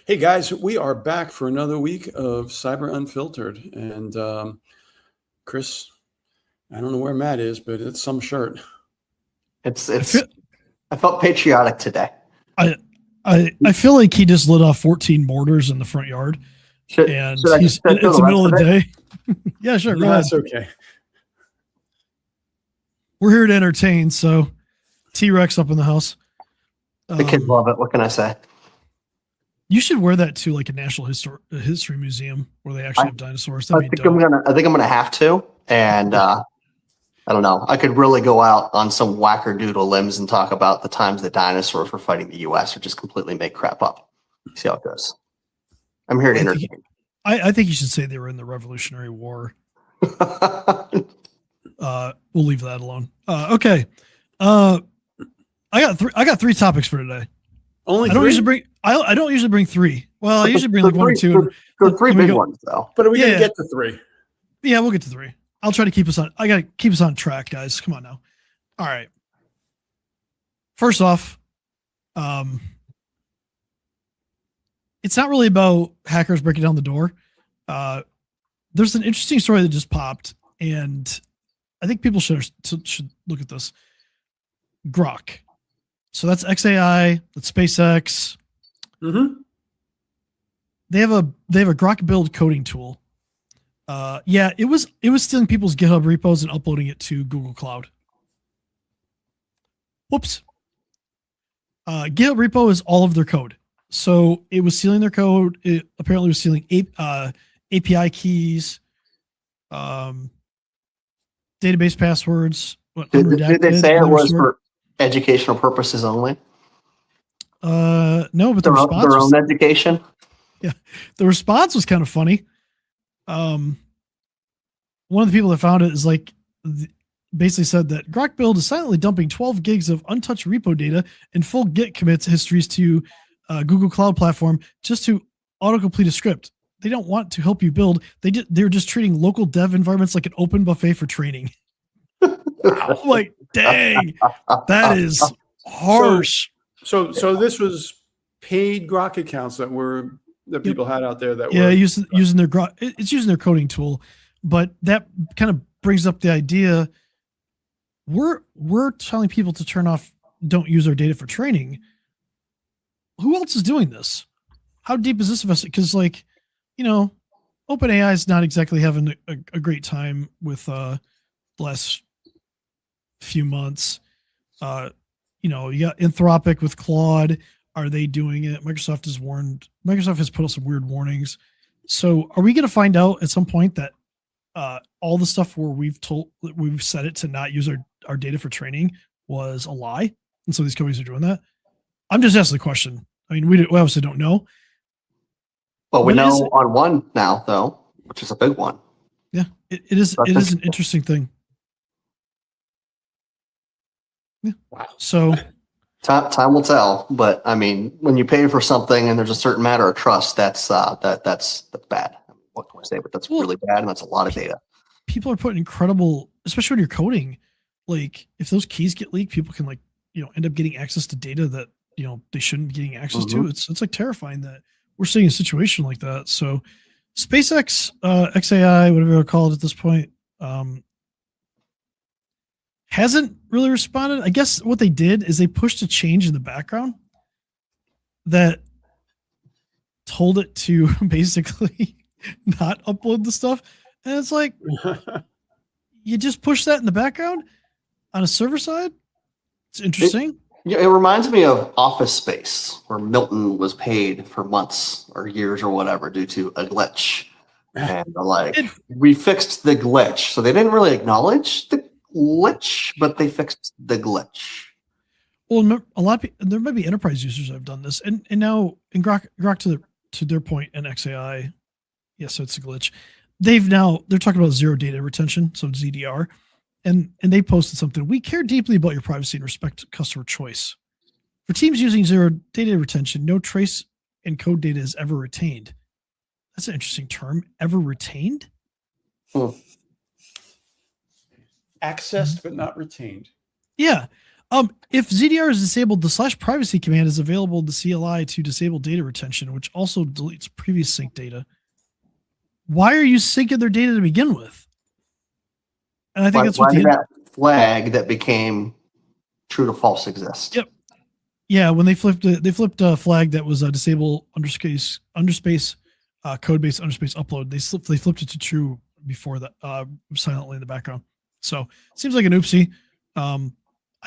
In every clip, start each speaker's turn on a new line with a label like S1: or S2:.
S1: Hey guys, we are back for another week of Cyber Unfiltered. And Chris, I don't know where Matt is, but it's some shirt.
S2: It's. I felt patriotic today.
S3: I feel like he just lit off 14 mortars in the front yard, and it's the middle of the day. Yeah, sure.
S1: No, that's okay.
S3: We're here to entertain, so T-Rex up in the house.
S2: The kids love it. What can I say?
S3: You should wear that to like a national history museum where they actually have dinosaurs.
S2: I think I'm gonna have to, and I don't know. I could really go out on some wackerdoodle limbs and talk about the times the dinosaurs were fighting the U.S. or just completely make crap up. See how it goes. I'm here to entertain.
S3: I think you should say they were in the Revolutionary War. We'll leave that alone. Okay. I got three topics for today.
S1: Only
S3: I don't
S1: three?
S3: usually bring. I don't usually bring three. Well, I usually bring like one or two.
S2: The three big ones, though.
S1: But are we gonna get to three?
S3: Yeah, we'll get to three. I'll try to keep us on. I gotta keep us on track, guys. Come on now. All right. First off, it's not really about hackers breaking down the door. There's an interesting story that just popped, and I think people should look at this. Grok. So that's XAI, that's SpaceX.
S1: Mm-hmm.
S3: They have a GrokBuild coding tool. Yeah, it was stealing people's GitHub repos and uploading it to Google Cloud. Whoops. GitHub repo is all of their code. So it was stealing their code. It apparently was stealing API keys, database passwords.
S2: Did they say it was for educational purposes only?
S3: No, but the response
S2: their own education.
S3: Yeah, the response was kind of funny. One of the people that found it is like basically said that GrokBuild is silently dumping 12 gigs of untouched repo data and full Git commits histories to Google Cloud Platform just to autocomplete a script. They don't want to help you build. They're just treating local dev environments like an open buffet for training. Like, dang, that is harsh.
S1: So this was paid Grok accounts that people had out there that
S3: were using their
S1: Grok.
S3: It's using their coding tool, but that kind of brings up the idea. We're telling people to turn off, don't use our data for training. Who else is doing this? How deep is this invested? Because OpenAI is not exactly having a great time with the last few months. You got Anthropic with Claude. Are they doing it? Microsoft has put out some weird warnings. So are we going to find out at some point that all the stuff where we've set it to not use our data for training was a lie? And so these companies are doing that. I'm just asking the question. I mean, we obviously don't know.
S2: Well, we know on one now, though, which is a big one.
S3: Yeah, it is an interesting thing. Yeah. Wow. So
S2: time will tell, but I mean, when you pay for something and there's a certain matter of trust, that's bad. What can I say? But that's really bad, and that's a lot of data.
S3: People are putting incredible, especially when you're coding. Like, if those keys get leaked, people can end up getting access to data that they shouldn't be getting access to. It's like terrifying that we're seeing a situation like that. So, SpaceX, XAI, whatever you call it at this point, hasn't really responded. I guess what they did is they pushed a change in the background that told it to basically not upload the stuff. And it's like, you just push that in the background on a server side. It's interesting.
S2: It reminds me of Office Space, where Milton was paid for months or years or whatever due to a glitch. And we fixed the glitch. So they didn't really acknowledge the glitch, but they fixed the glitch.
S3: Well, a lot of people, there might be enterprise users that have done this, and now in Grok to their point in XAI, so it's a glitch. They're talking about zero data retention, so ZDR, and they posted something. We care deeply about your privacy and respect customer choice. For teams using zero data retention, no trace and code data is ever retained. That's an interesting term. Ever retained?
S1: Accessed but not retained.
S3: Yeah. If ZDR is disabled, the /privacy command is available in the CLI to disable data retention, which also deletes previous sync data. Why are you syncing their data to begin with? And I think that's what
S2: did that flag that became true to false exist?
S3: Yep. Yeah, when they flipped a flag that was disable underspace code base underspace upload. They flipped it to true before that, silently in the background. So it seems like an oopsie.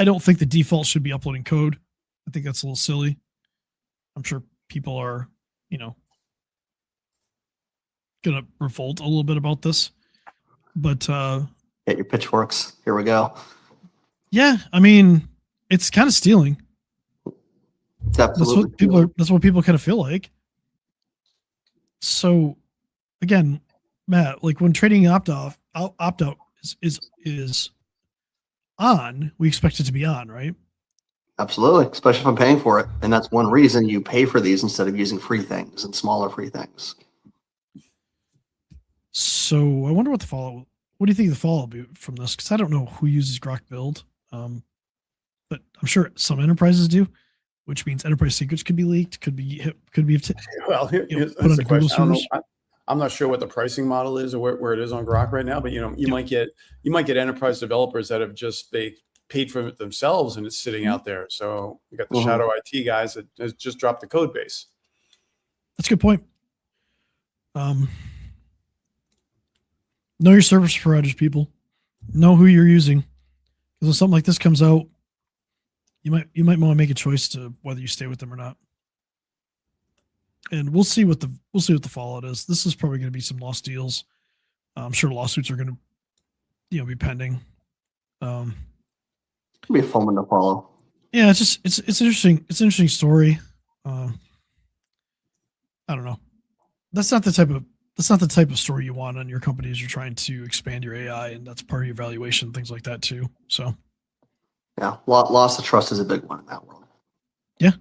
S3: I don't think the default should be uploading code. I think that's a little silly. I'm sure people are, gonna revolt a little bit about this. But
S2: get your pitchforks. Here we go.
S3: Yeah, I mean, it's kind of stealing.
S2: It's absolutely
S3: that's what people kind of feel like. So again, Matt, like when trading opt out is on, we expect it to be on, right?
S2: Absolutely, especially if I'm paying for it. And that's one reason you pay for these instead of using free things and smaller free things.
S3: So I wonder what do you think the fallout will be from this? Because I don't know who uses GrokBuild, but I'm sure some enterprises do, which means enterprise secrets could be leaked, could be
S1: well, here's the question. I'm not sure what the pricing model is or where it is on Grok right now, but you might get enterprise developers that have just paid for it themselves and it's sitting out there. So you got the shadow IT guys that has just dropped the code base.
S3: That's a good point. Know your service providers, people. Know who you're using. Because when something like this comes out, you might want to make a choice to whether you stay with them or not. And we'll see what the fallout is. This is probably going to be some lost deals. I'm sure lawsuits are going to, be pending.
S2: It'll be a fun one to follow.
S3: Yeah, it's interesting. It's an interesting story. I don't know. That's not the type of story you want on your company as you're trying to expand your AI, and that's part of your valuation, things like that too. So,
S2: yeah, loss of trust is a big one in that world.
S3: Yeah,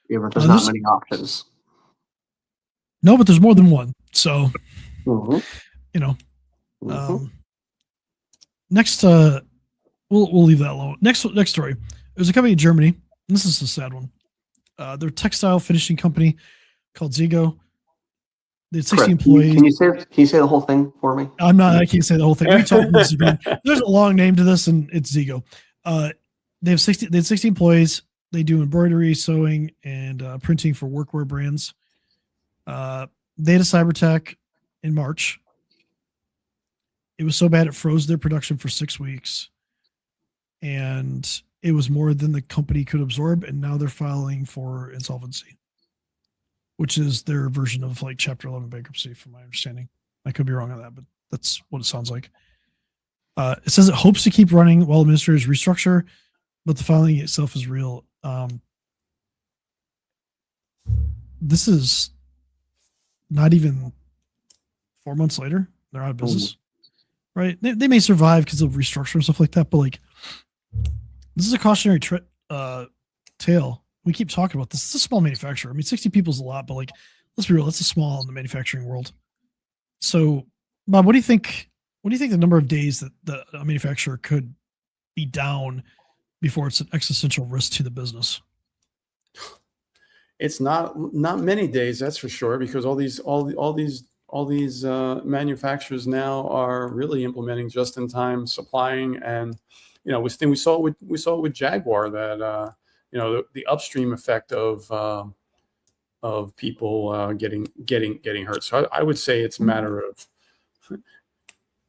S2: there's not many options.
S3: No, but there's more than one. So, next, we'll leave that alone. Next story. There's a company in Germany, and this is a sad one. They're a textile finishing company called Zigo. They had 60 employees.
S2: Can you say the whole thing for me?
S3: I can't say the whole thing. There's a long name to this, and it's Zigo. They had 60 employees. They do embroidery, sewing, and printing for workwear brands. They had a cyber attack in March. It was so bad it froze their production for 6 weeks, and it was more than the company could absorb. And now they're filing for insolvency, which is their version of like Chapter 11 bankruptcy, from my understanding. I could be wrong on that, but that's what it sounds like. It says it hopes to keep running while administrators restructure, but the filing itself is real. This is not even 4 months later. They're out of business, right? They may survive because of restructure and stuff like that, but like, this is a cautionary tale. We keep talking about this. It's a small manufacturer. I mean, 60 people is a lot, but like, let's be real, that's a small in the manufacturing world. So, Bob, what do you think? What do you think the number of days that a manufacturer could be down before it's an existential risk to the business?
S1: It's not many days, that's for sure, because all these manufacturers now are really implementing just-in-time supplying, and we saw it with Jaguar that the upstream effect of people getting hurt. So I would say it's a matter of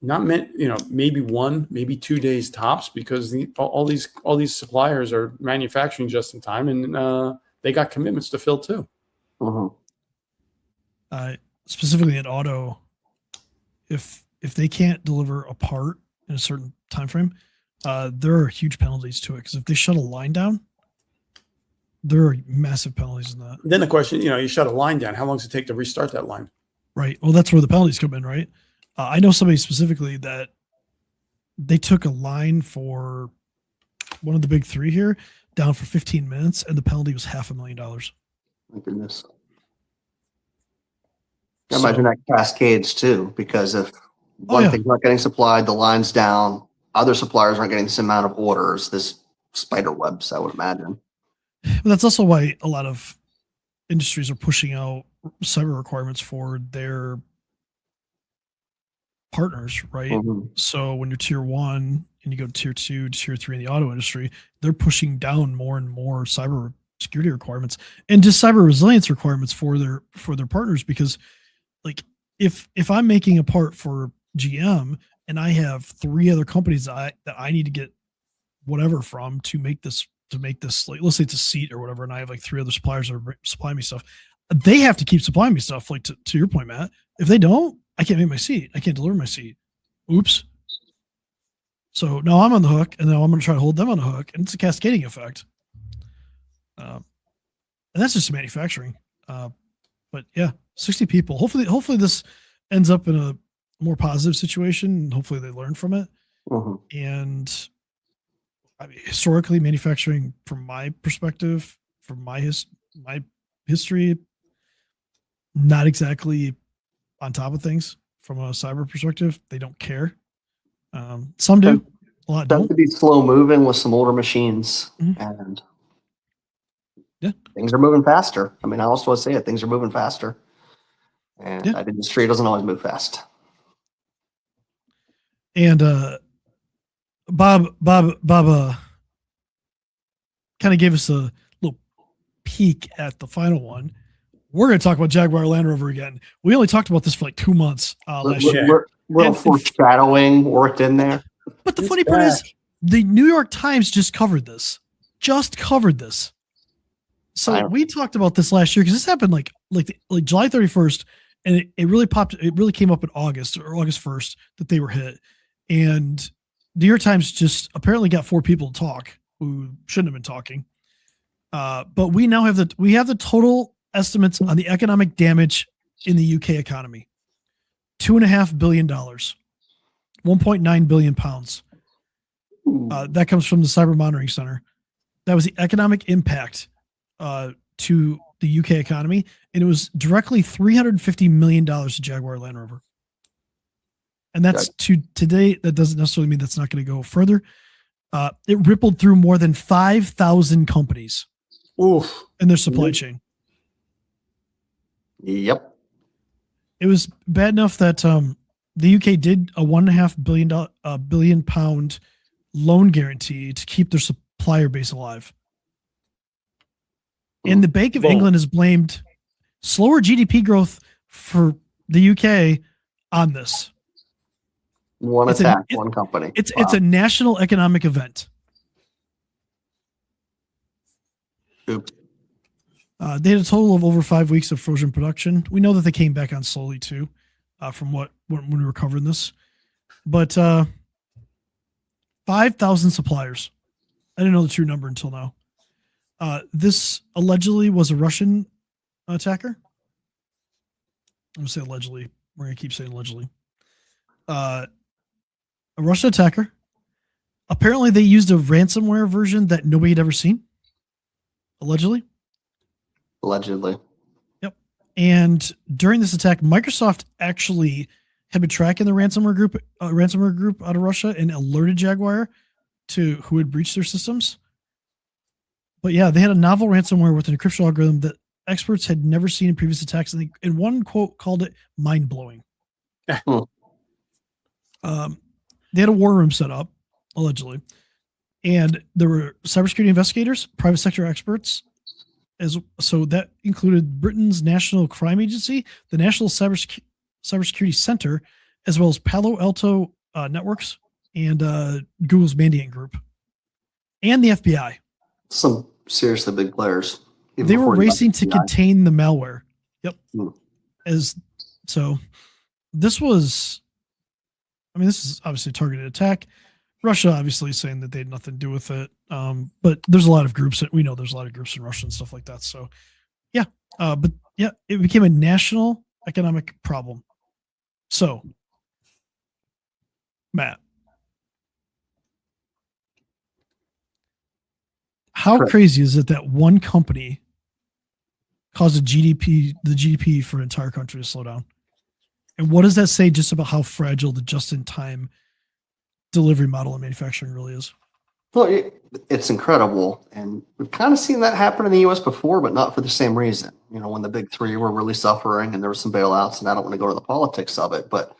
S1: not maybe 1, maybe 2 days tops, because all these suppliers are manufacturing just in time, and they got commitments to fill too.
S3: Specifically in auto, if they can't deliver a part in a certain time frame, there are huge penalties to it, because if they shut a line down, there are massive penalties in that.
S1: Then the question, you shut a line down, how long does it take to restart that line?
S3: Right. Well, that's where the penalties come in, right? I know somebody specifically that they took a line for one of the big three here down for 15 minutes, and the penalty was $500,000.
S2: My goodness. I imagine that cascades too, because if one thing's not getting supplied, the line's down, other suppliers aren't getting the same amount of orders. This spider webs, I would imagine.
S3: But that's also why a lot of industries are pushing out cyber requirements for their partners, right?
S2: Mhm.
S3: So when you're tier 1 and you go to tier 2, tier 3 in the auto industry, they're pushing down more and more cyber security requirements and just cyber resilience requirements for their partners, because like if I'm making a part for GM and I have 3 other companies that I need to get whatever from to make this, like let's say it's a seat or whatever, and I have like 3 other suppliers that are supplying me stuff, they have to keep supplying me stuff. Like to your point, Matt, if they don't, I can't make my seat. I can't deliver my seat. Oops. So now I'm on the hook, and now I'm going to try to hold them on the hook, and it's a cascading effect. And that's just manufacturing. But yeah, 60 people. Hopefully this ends up in a more positive situation, and hopefully they learn from it.
S2: Mhm.
S3: And I mean, historically, manufacturing, from my perspective, from my history, not exactly on top of things from a cyber perspective. They don't care. Some do, a lot
S2: Tends
S3: don't.
S2: to be slow moving with some older machines,
S3: Mhm.
S2: and
S3: Yeah.
S2: things are moving faster. I mean, I also want to say it, things are moving faster, and
S3: Yeah.
S2: that industry doesn't always move fast.
S3: And Bob kind of gave us a little peek at the final one. We're going to talk about Jaguar Land Rover again. We only talked about this for like 2 months last year.
S2: Little foreshadowing worked in there.
S3: But the
S1: It's
S3: funny part is,
S1: back.
S3: the New York Times just covered this. So we talked about this last year because this happened like July 31st, and it really popped. It really came up in August 1st that they were hit, and the New York Times just apparently got 4 people to talk who shouldn't have been talking. But we now have the total estimates on the economic damage in the UK economy: $2.5 billion, 1.9 billion pounds. That comes from the Cyber Monitoring Center. That was the economic impact to the UK economy, and it was directly $350 million to Jaguar Land Rover. And that's to today. That doesn't necessarily mean that's not going to go further. It rippled through more than 5,000 companies
S1: Oof.
S3: in their supply chain.
S2: Yep.
S3: It was bad enough that the UK did a $1.5 billion pound loan guarantee to keep their supplier base alive. And the Bank of England has blamed slower GDP growth for the UK on this.
S2: One company.
S3: It's a national economic event.
S2: Oops.
S3: They had a total of over 5 weeks of frozen production. We know that they came back on slowly too, from when we were covering this. But 5,000 suppliers. I didn't know the true number until now. This allegedly was a Russian attacker. I'm going to say allegedly. We're going to keep saying allegedly. A Russian attacker. Apparently, they used a ransomware version that nobody had ever seen. Allegedly. Yep. And during this attack, Microsoft actually had been tracking the ransomware group out of Russia and alerted Jaguar to who had breached their systems. But yeah, they had a novel ransomware with an encryption algorithm that experts had never seen in previous attacks. And in one quote called it mind-blowing. They had a war room set up, allegedly. And there were cybersecurity investigators, private sector experts. So that included Britain's National Crime Agency, the National Cybersecurity Center, as well as Palo Alto Networks and Google's Mandiant Group, and the FBI.
S2: Some seriously big players.
S3: They were racing to contain the malware. Yep. This was, this is obviously a targeted attack. Russia obviously saying that they had nothing to do with it. But there's a lot of groups that we know there's a lot of groups in Russia and stuff like that. So yeah. But yeah, it became a national economic problem. So Matt, how crazy is it that one company caused the GDP for an entire country to slow down? And what does that say just about how fragile the just-in-time delivery model in manufacturing really is?
S2: Well, it's incredible. And we've kind of seen that happen in the US before, but not for the same reason. You know, when the big three were really suffering and there were some bailouts, and I don't want to go to the politics of it, but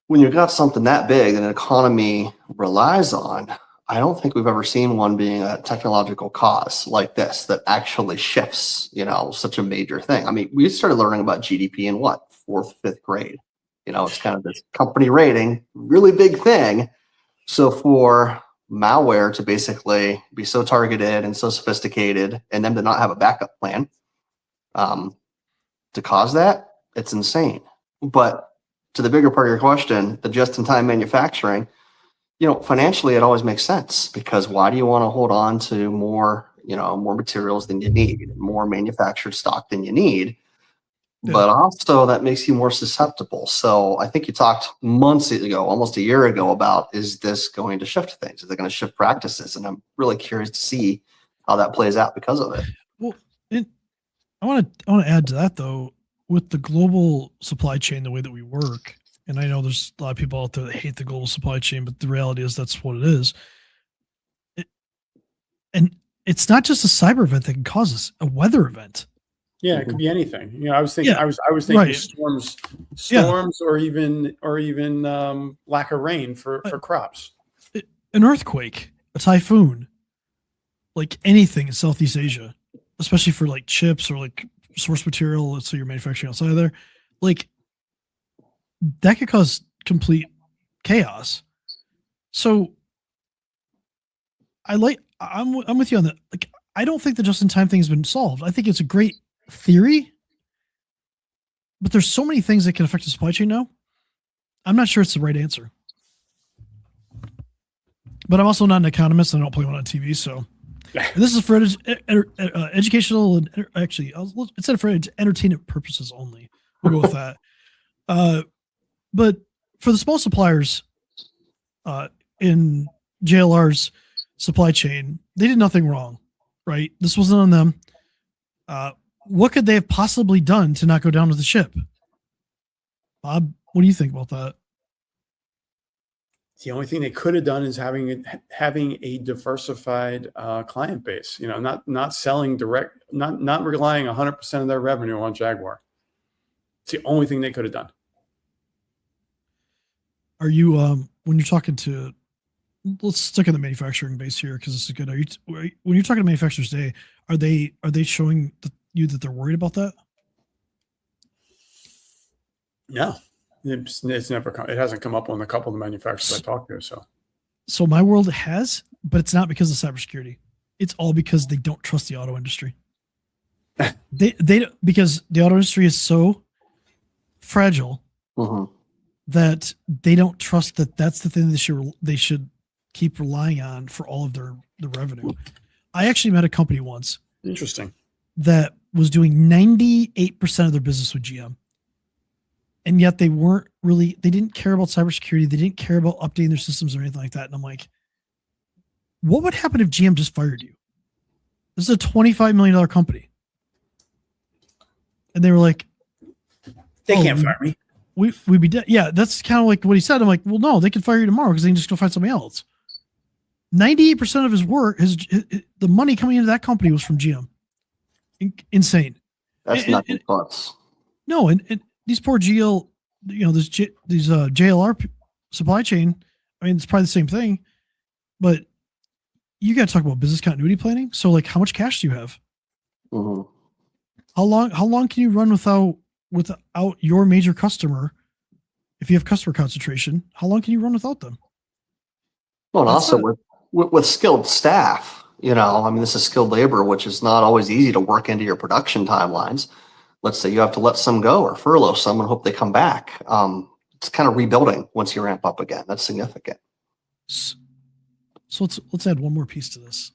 S2: when you've got something that big that an economy relies on, I don't think we've ever seen one being a technological cause like this that actually shifts, you know, such a major thing. I mean, we started learning about GDP in what, fourth, fifth grade? You know, it's kind of this company rating, really big thing. So for malware to basically be so targeted and so sophisticated and them to not have a backup plan to cause that, it's insane. But to the bigger part of your question, the just-in-time manufacturing, you know, financially, it always makes sense, because why do you want to hold on to more, you know, more materials than you need, more manufactured stock than you need?
S3: Yeah.
S2: But also that makes you more susceptible. So I think you talked months ago, almost a year ago, about, is this going to shift things? Is it going to shift practices? And I'm really curious to see how that plays out because of it.
S3: Well, I want to add to that, though, with the global supply chain, the way that we work. And I know there's a lot of people out there that hate the global supply chain, but the reality is that's what it is. And it's not just a cyber event that can cause this, a weather event.
S1: Yeah, it could be anything. You know, I was thinking,
S3: Yeah,
S1: I was thinking
S3: right.
S1: storms, or even lack of rain for crops.
S3: An earthquake, a typhoon, like anything in Southeast Asia, especially for like chips or like source material. Let's say you're manufacturing outside of there, like that could cause complete chaos. So I'm with you on that. Like, I don't think the just-in-time thing has been solved. I think it's a great theory, but there's so many things that can affect the supply chain now. I'm not sure it's the right answer. But I'm also not an economist, and I don't play one on TV. So and this is for educational and actually, instead of for entertainment purposes only. We'll go with that. But for the small suppliers in JLR's supply chain, they did nothing wrong, right? This wasn't on them. What could they have possibly done to not go down with the ship? Bob, what do you think about that?
S1: The only thing they could have done is having a diversified client base. You know, not selling direct, not relying 100% of their revenue on Jaguar. It's the only thing they could have done.
S3: Are you when you're talking to, let's stick on the manufacturing base here because this is good. When you're talking to manufacturers today, are they showing you that they're worried about that?
S1: No, it's never come. It hasn't come up on a couple of the manufacturers I talked to.
S3: So my world has, but it's not because of cybersecurity. It's all because they don't trust the auto industry. they because the auto industry is so fragile that they don't trust that that's the thing they should keep relying on for all of the revenue. I actually met a company once.
S1: Interesting.
S3: That was doing 98% of their business with GM. And yet they didn't care about cybersecurity. They didn't care about updating their systems or anything like that. And I'm like, what would happen if GM just fired you? This is a $25 million company. And they were like,
S1: they can't fire me.
S3: We'd be dead. Yeah, that's kind of like what he said. I'm like, well, no, they can fire you tomorrow because they can just go find somebody else. 98% of his work, the money coming into that company was from GM. Insane.
S2: That's nothing plus.
S3: No, and these poor GL, you know, these JLR supply chain. I mean, it's probably the same thing, but you got to talk about business continuity planning. So, like, how much cash do you have? How long can you run without your major customer? If you have customer concentration, how long can you run without them?
S2: Well, and also with skilled staff, you know, I mean, this is skilled labor, which is not always easy to work into your production timelines. Let's say you have to let some go or furlough some and hope they come back. It's kind of rebuilding once you ramp up again. That's significant.
S3: So let's add one more piece to this.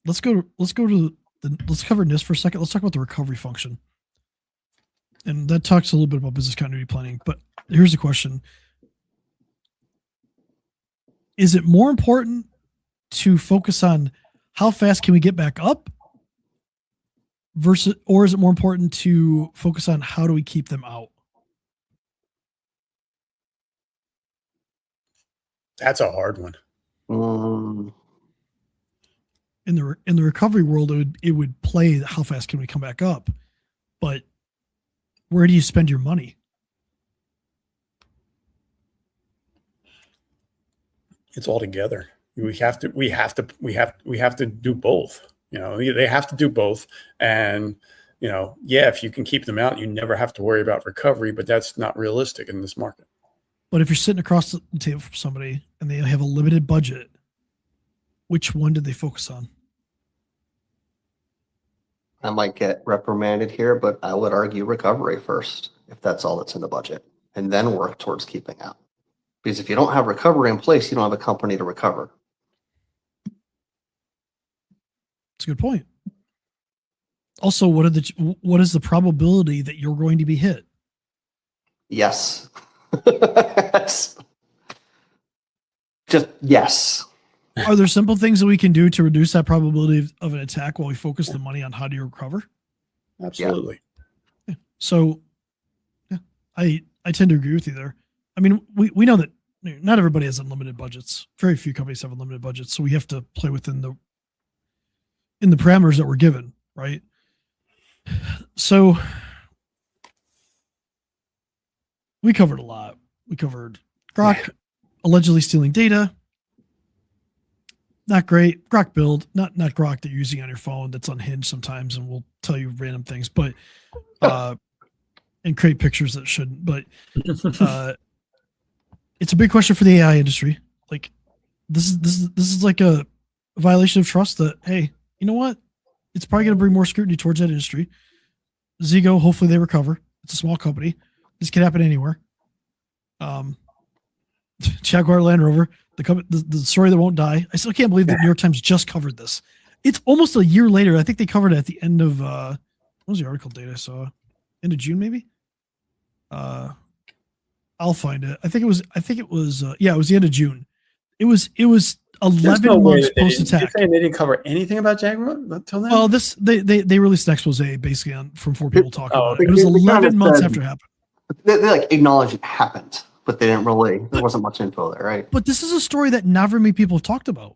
S3: Let's cover NIST for a second. Let's talk about the recovery function. And that talks a little bit about business continuity planning. But here's the question. Is it more important to focus on how fast can we get back up or is it more important to focus on how do we keep them out?
S1: That's a hard one.
S3: in the recovery world, it would play how fast can we come back up, but where do you spend your money?
S1: It's all together. We have to do both. They have to do both. And, if you can keep them out, you never have to worry about recovery, but that's not realistic in this market.
S3: But if you're sitting across the table from somebody and they have a limited budget, which one did they focus on?
S2: I might get reprimanded here, but I would argue recovery first, if that's all that's in the budget, and then work towards keeping out. Because if you don't have recovery in place, you don't have a company to recover.
S3: That's a good point. Also, what is the probability that you're going to be hit?
S2: Yes. Just yes.
S3: Are there simple things that we can do to reduce that probability of an attack while we focus the money on how do you recover?
S1: Absolutely.
S3: Yeah. So I tend to agree with you there. I mean, we know that not everybody has unlimited budgets. Very few companies have unlimited budgets. So we have to play within the parameters that we're given, right? So we covered a lot. We covered Grok allegedly stealing data. Not great. GrokBuild, not Grok that you're using on your phone that's unhinged sometimes and will tell you random things, but and create pictures that shouldn't. But it's a big question for the AI industry. Like this is like a violation of trust that, hey, you know what? It's probably going to bring more scrutiny towards that industry. Zego, hopefully they recover. It's a small company. This can happen anywhere. Jaguar Land Rover, the story that won't die. I still can't believe that New York Times just covered this. It's almost a year later. I think they covered it at the end of what was the article date I saw? End of June, maybe. I'll find it. I think it was it was the end of June. It was 11 months post attack.
S1: You're saying they didn't cover anything about Jaguar until then?
S3: Well, they released an expose basically from 4 people talking about it. It was
S2: they
S3: 11 months after it happened.
S2: They like acknowledged it happened, but they didn't really. There wasn't much info there, right?
S3: But this is a story that not very many people have talked about.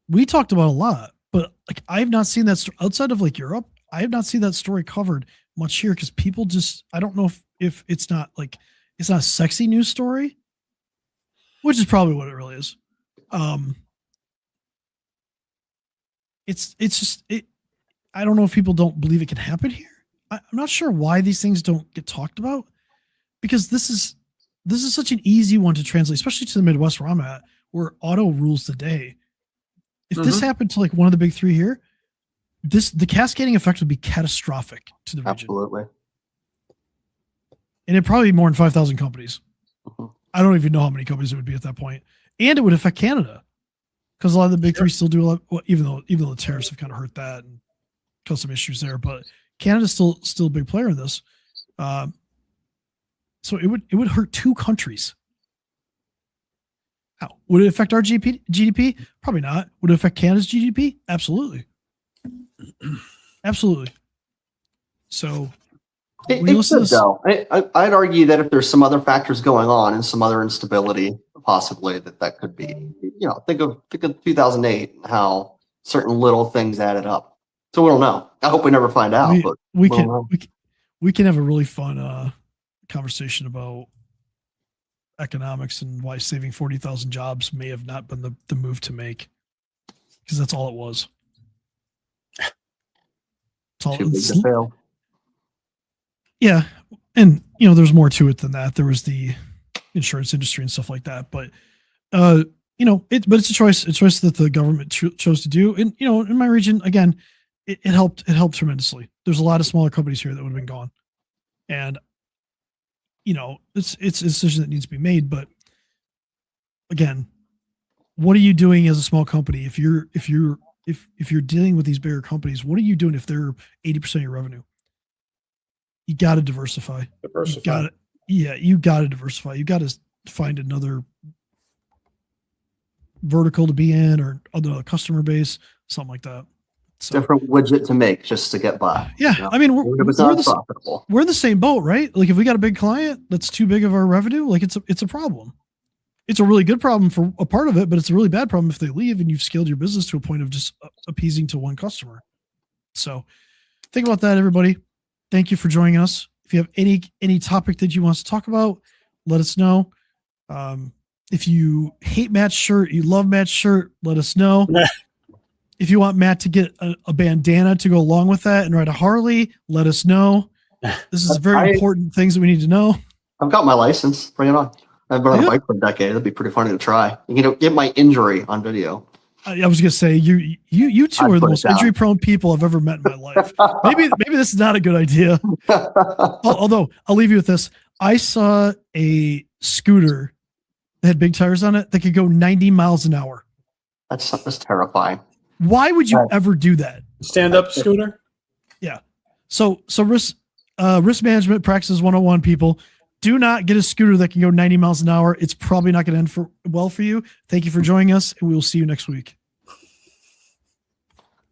S3: We talked about a lot, but like I have not seen that outside of like Europe. I have not seen that story covered much here because people just. I don't know if it's not like it's not a sexy news story, which is probably what it really is. It's just it. I don't know if people don't believe it can happen here. I'm not sure why these things don't get talked about, because this is such an easy one to translate, especially to the Midwest where I'm at, where auto rules the day. If this happened to like one of the big 3 here, the cascading effect would be catastrophic to the region.
S2: Absolutely.
S3: And it'd probably be more than 5,000 companies. I don't even know how many companies it would be at that point. And it would affect Canada, because a lot of the big 3 still do a lot. Well, even though the tariffs have kind of hurt that and caused some issues there, but Canada's still a big player in this. So it would hurt 2 countries. How would it affect our GDP? Probably not. Would it affect Canada's GDP? Absolutely. Absolutely. So
S2: It could, though. I'd argue that if there's some other factors going on and some other instability, possibly that could be. Think of 2008 and how certain little things added up. So we don't know. I hope we never find out. But
S3: we can have a really fun conversation about economics and why saving 40,000 jobs may have not been the move to make, because that's all it was.
S2: Too big to fail.
S3: Yeah, and there's more to it than that. There was the insurance industry and stuff like that, but but it's a choice. It's a choice that the government chose to do. And in my region, again, it helped tremendously. There's a lot of smaller companies here that would have been gone, and it's a decision that needs to be made. But again, what are you doing as a small company if you're dealing with these bigger companies? What are you doing if they're 80% of your revenue? You got to diversify. You got to diversify. You got to find another vertical to be in, or other customer base, something like that. So,
S2: different widget to make just to get by.
S3: Yeah, I mean, we're in the same boat, right? Like if we got a big client that's too big of our revenue, like it's a problem. it's a really good problem for a part of it, but it's a really bad problem if they leave and you've scaled your business to a point of just appeasing to one customer. So think about that, everybody. Thank you for joining us. If you have any topic that you want us to talk about, let us know. If you hate Matt's shirt, you love Matt's shirt, let us know. If you want Matt to get a bandana to go along with that and ride a Harley, let us know. This is very important things that we need to know.
S2: I've got my license. Bring it on. I've been on a bike for a decade. That'd be pretty funny to try. You know, get my injury on video.
S3: I was gonna say you two are the most injury prone people I've ever met in my life. Maybe this is not a good idea. Although I'll leave you with this. I saw a scooter that had big tires on it that could go 90 miles an hour.
S2: That's terrifying.
S3: Why would you ever do that?
S1: Stand up scooter.
S3: Yeah. So risk management practices 101, people. Do not get a scooter that can go 90 miles an hour. It's probably not going to end well for you. Thank you for joining us, and we will see you next week.